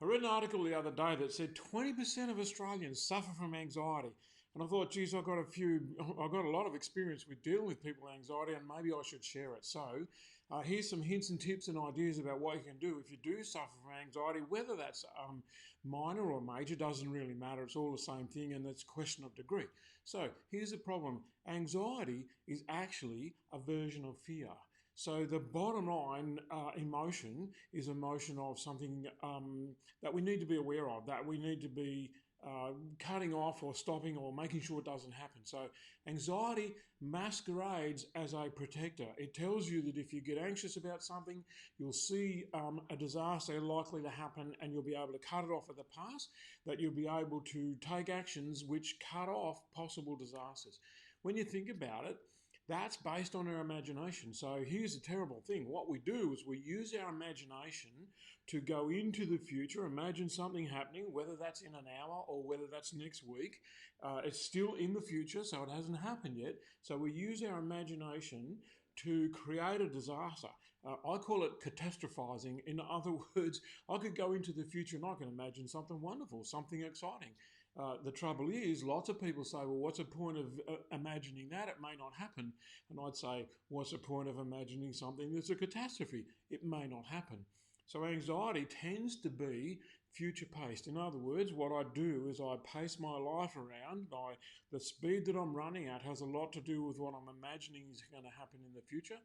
I read an article the other day that said 20% of Australians suffer from anxiety. And I thought, geez, I've got a lot of experience with dealing with people with anxiety, and maybe I should share it. So, here's some hints and tips and ideas about what you can do if you do suffer from anxiety, whether that's minor or major, doesn't really matter. It's all the same thing, and it's a question of degree. So, here's the problem: anxiety is actually a version of fear. So the bottom line emotion is emotion of something that we need to be aware of, that we need to be cutting off or stopping or making sure it doesn't happen. So anxiety masquerades as a protector. It tells you that if you get anxious about something, you'll see a disaster likely to happen and you'll be able to cut it off at the pass, that you'll be able to take actions which cut off possible disasters. When you think about it, that's based on our imagination. So here's the terrible thing. What we do is we use our imagination to go into the future, imagine something happening, whether that's in an hour or whether that's next week. It's still in the future, so it hasn't happened yet. So we use our imagination to create a disaster. I call it catastrophizing. In other words, I could go into the future and I can imagine something wonderful, something exciting. The trouble is, lots of people say, well, what's the point of imagining that? It may not happen. And I'd say, what's the point of imagining something that's a catastrophe? It may not happen. So anxiety tends to be future paced. In other words, what I do is I pace my life around by the speed that I'm running at has a lot to do with what I'm imagining is going to happen in the future.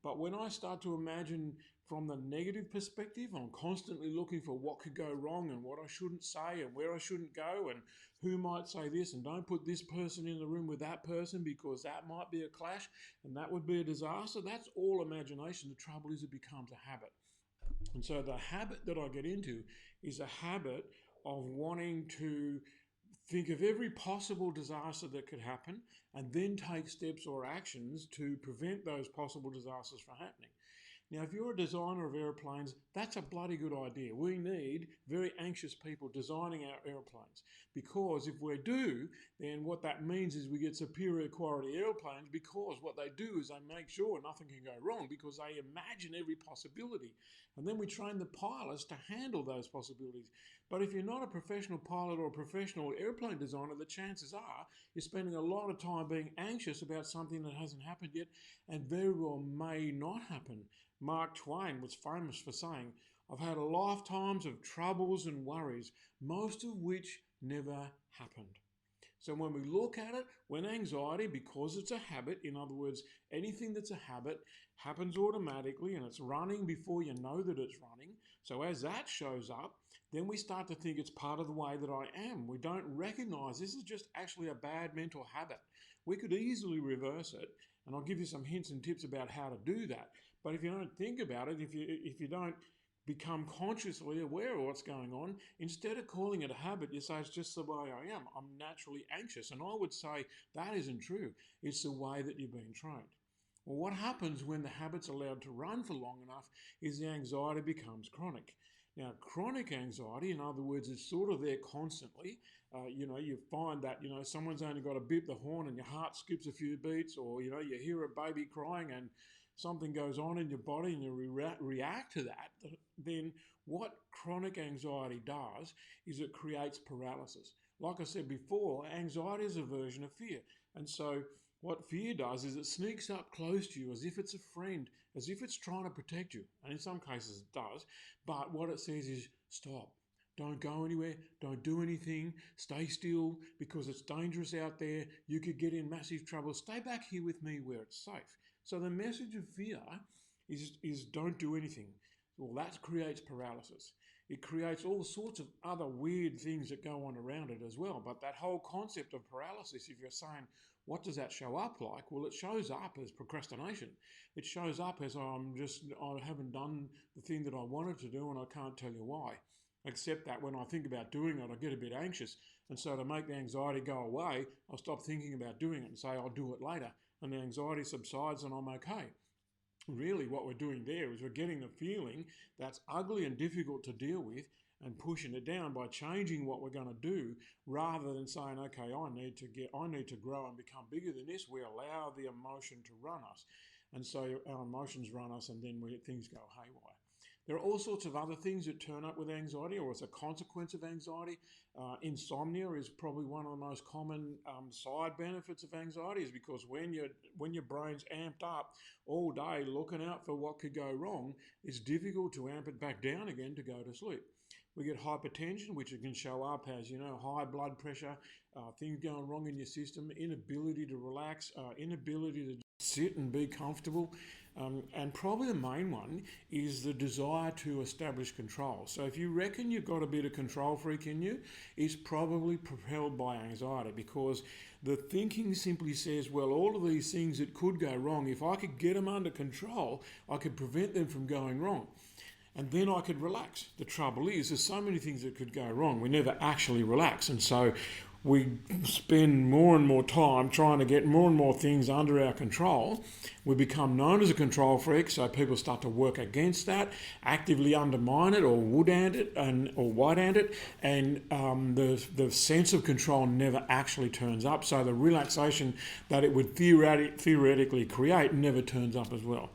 But when I start to imagine from the negative perspective, I'm constantly looking for what could go wrong and what I shouldn't say and where I shouldn't go and who might say this, and don't put this person in the room with that person because that might be a clash and that would be a disaster. That's all imagination. The trouble is it becomes a habit. And so the habit that I get into is a habit of wanting to think of every possible disaster that could happen and then take steps or actions to prevent those possible disasters from happening. Now, if you're a designer of airplanes, that's a bloody good idea. We need very anxious people designing our airplanes because if we do, then what that means is we get superior quality airplanes because what they do is they make sure nothing can go wrong because they imagine every possibility. And then we train the pilots to handle those possibilities. But if you're not a professional pilot or a professional airplane designer, the chances are you're spending a lot of time being anxious about something that hasn't happened yet and very well may not happen. Mark Twain was famous for saying, I've had lifetimes of troubles and worries, most of which never happened. So when we look at it, when anxiety, because it's a habit, in other words, anything that's a habit happens automatically and it's running before you know that it's running. So as that shows up, then we start to think it's part of the way that I am. We don't recognize this is just actually a bad mental habit. We could easily reverse it, and I'll give you some hints and tips about how to do that. But if you don't think about it, if you don't become consciously aware of what's going on, instead of calling it a habit, you say it's just the way I am. I'm naturally anxious. And I would say that isn't true. It's the way that you've been trained. Well, what happens when the habit's allowed to run for long enough is the anxiety becomes chronic. Now, chronic anxiety, in other words, is sort of there constantly. You find that, someone's only got to beep the horn and your heart skips a few beats, or, you hear a baby crying and something goes on in your body and you react to that. Then what chronic anxiety does is it creates paralysis. Like I said before, anxiety is a version of fear. And so what fear does is it sneaks up close to you as if it's a friend, as if it's trying to protect you. And in some cases it does. But what it says is stop. Don't go anywhere. Don't do anything. Stay still because it's dangerous out there. You could get in massive trouble. Stay back here with me where it's safe. So the message of fear is don't do anything. Well, that creates paralysis. It creates all sorts of other weird things that go on around it as well. But that whole concept of paralysis, if you're saying, what does that show up like? Well, it shows up as procrastination. It shows up as I haven't done the thing that I wanted to do and I can't tell you why. Except that when I think about doing it, I get a bit anxious. And so to make the anxiety go away, I'll stop thinking about doing it and say, I'll do it later. And the anxiety subsides and I'm okay. Really, what we're doing there is we're getting the feeling that's ugly and difficult to deal with and pushing it down by changing what we're going to do rather than saying, okay, I need to grow and become bigger than this. We allow the emotion to run us. And so our emotions run us and then things go haywire. There are all sorts of other things that turn up with anxiety or as a consequence of anxiety. Insomnia is probably one of the most common side benefits of anxiety, is because when your brain's amped up all day looking out for what could go wrong, it's difficult to amp it back down again to go to sleep. We get hypertension, which can show up as, high blood pressure, things going wrong in your system, inability to relax, inability to sit and be comfortable. And probably the main one is the desire to establish control. So if you reckon you've got a bit of control freak in you, it's probably propelled by anxiety, because the thinking simply says, well, all of these things that could go wrong, if I could get them under control, I could prevent them from going wrong. And then I could relax. The trouble is, there's so many things that could go wrong. We never actually relax. And so we spend more and more time trying to get more and more things under our control. We become known as a control freak, so people start to work against that, actively undermine it or wood-ant it or white-ant it, and the sense of control never actually turns up. So the relaxation that it would theoretically create never turns up as well.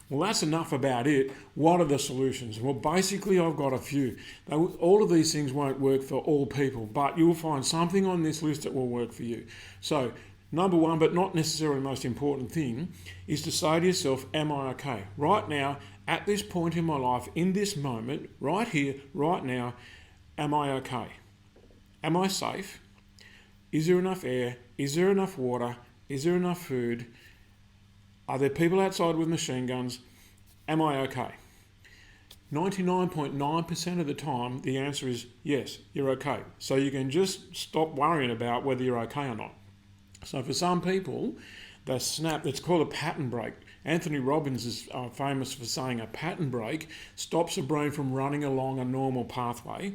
Well, that's enough about it. What are the solutions? Well, basically, I've got a few. All of these things won't work for all people, but you'll find something on this list that will work for you. So, number one, but not necessarily the most important thing, is to say to yourself, am I okay? Right now, at this point in my life, in this moment, right here, right now, am I okay? Am I safe? Is there enough air? Is there enough water? Is there enough food? Are there people outside with machine guns? Am I okay? 99.9% of the time, the answer is yes, you're okay. So you can just stop worrying about whether you're okay or not. So for some people, it's called a pattern break. Anthony Robbins is famous for saying a pattern break stops the brain from running along a normal pathway,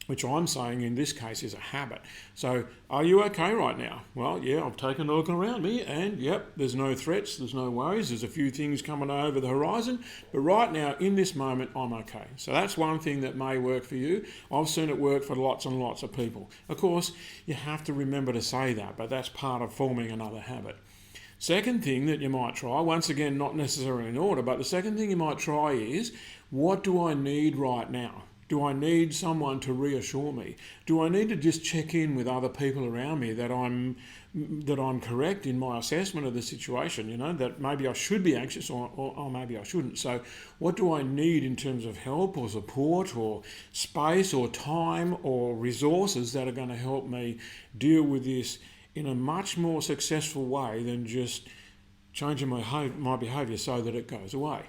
which I'm saying in this case is a habit. So are you okay right now? Well, yeah, I've taken a look around me and yep, there's no threats, there's no worries, there's a few things coming over the horizon, but right now in this moment, I'm okay. So that's one thing that may work for you. I've seen it work for lots and lots of people. Of course, you have to remember to say that, but that's part of forming another habit. Second thing that you might try, once again, not necessarily in order, but the second thing you might try is, what do I need right now? Do I need someone to reassure me? Do I need to just check in with other people around me that I'm correct in my assessment of the situation, that maybe I should be anxious or maybe I shouldn't. So what do I need in terms of help or support or space or time or resources that are going to help me deal with this in a much more successful way than just changing my behaviour so that it goes away?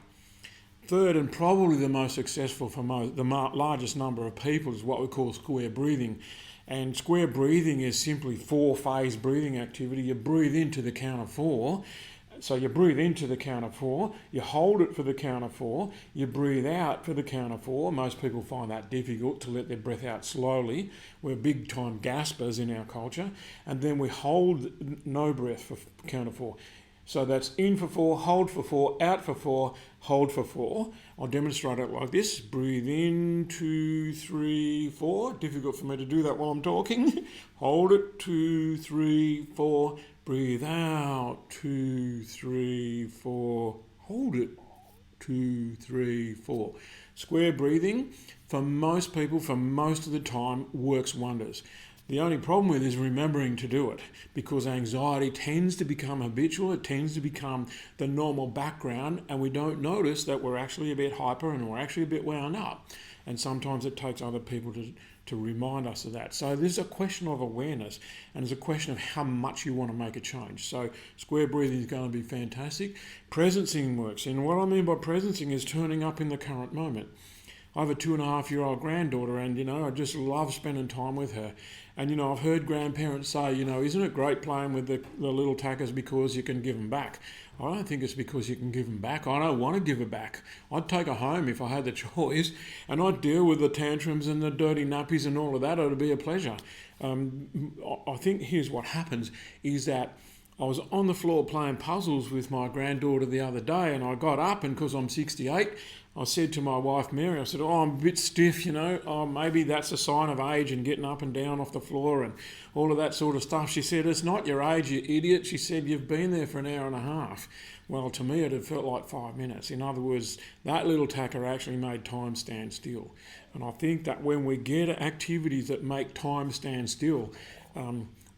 Third, and probably the most successful for the largest number of people, is what we call square breathing. And square breathing is simply 4-phase breathing activity. You breathe into the count of 4. So you breathe into the count of 4, you hold it for the count of 4, you breathe out for the count of 4. Most people find that difficult to let their breath out slowly. We're big time gaspers in our culture. And then we hold no breath for count of 4. So that's in for 4, hold for 4, out for 4, hold for 4. I'll demonstrate it like this. Breathe in, 2, 3, 4. Difficult for me to do that while I'm talking. Hold it, 2, 3, 4. Breathe out, 2, 3, 4. Hold it, 2, 3, 4. Square breathing, for most people, for most of the time, works wonders. The only problem with it is remembering to do it, because anxiety tends to become habitual, it tends to become the normal background, and we don't notice that we're actually a bit hyper and we're actually a bit wound up. And sometimes it takes other people to remind us of that. So there's a question of awareness, and it's a question of how much you want to make a change. So square breathing is going to be fantastic. Presencing works, and what I mean by presencing is turning up in the current moment. I have a 2.5-year-old granddaughter, and I just love spending time with her. And I've heard grandparents say, isn't it great playing with the little tackers because you can give them back? I don't think it's because you can give them back. I don't want to give her back. I'd take her home if I had the choice, and I'd deal with the tantrums and the dirty nappies and all of that. It would be a pleasure. I think here's what happens is that I was on the floor playing puzzles with my granddaughter the other day, and I got up, and because I'm 68, I said to my wife Mary, I said, I'm a bit stiff, maybe that's a sign of age and getting up and down off the floor and all of that sort of stuff. She said, it's not your age, you idiot. She said, you've been there for an hour and a half. Well, to me, it had felt like 5 minutes. In other words, that little tacker actually made time stand still. And I think that when we get activities that make time stand still,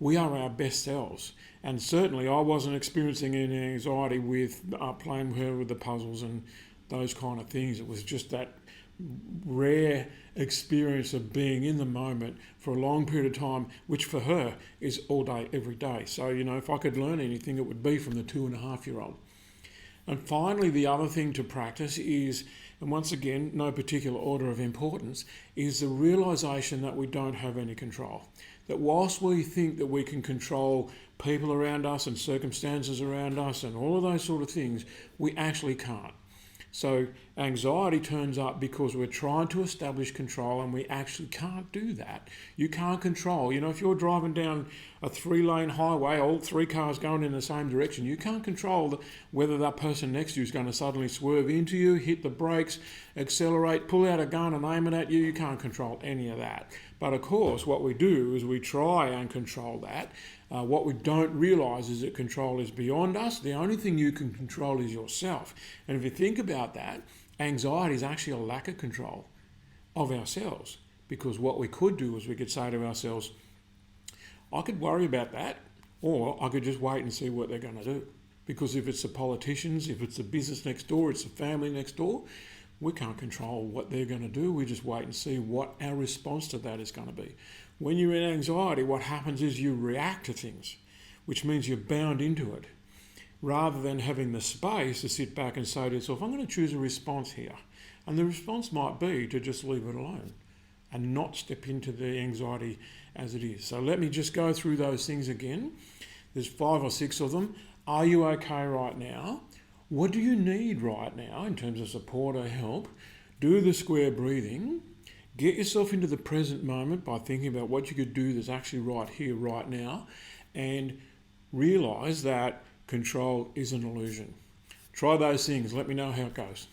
we are our best selves. And certainly, I wasn't experiencing any anxiety with playing with her with the puzzles and those kind of things. It was just that rare experience of being in the moment for a long period of time, which for her is all day, every day. So, if I could learn anything, it would be from the 2.5-year-old. And finally, the other thing to practice is, and once again, no particular order of importance, is the realization that we don't have any control. That whilst we think that we can control people around us and circumstances around us and all of those sort of things, we actually can't. So anxiety turns up because we're trying to establish control and we actually can't do that. You can't control. If you're driving down a 3-lane highway, all 3 cars going in the same direction, you can't control whether that person next to you is going to suddenly swerve into you, hit the brakes, accelerate, pull out a gun and aim it at you. You can't control any of that. But of course, what we do is we try and control that. What we don't realise is that control is beyond us. The only thing you can control is yourself. And if you think about that, anxiety is actually a lack of control of ourselves. Because what we could do is we could say to ourselves, I could worry about that, or I could just wait and see what they're going to do. Because if it's the politicians, if it's the business next door, it's the family next door, we can't control what they're going to do. We just wait and see what our response to that is going to be. When you're in anxiety, what happens is you react to things, which means you're bound into it, rather than having the space to sit back and say to yourself, I'm going to choose a response here. And the response might be to just leave it alone and not step into the anxiety as it is. So let me just go through those things again. There's 5 or 6 of them. Are you okay right now? What do you need right now in terms of support or help? Do the square breathing. Get yourself into the present moment by thinking about what you could do that's actually right here, right now, and realize that control is an illusion. Try those things. Let me know how it goes.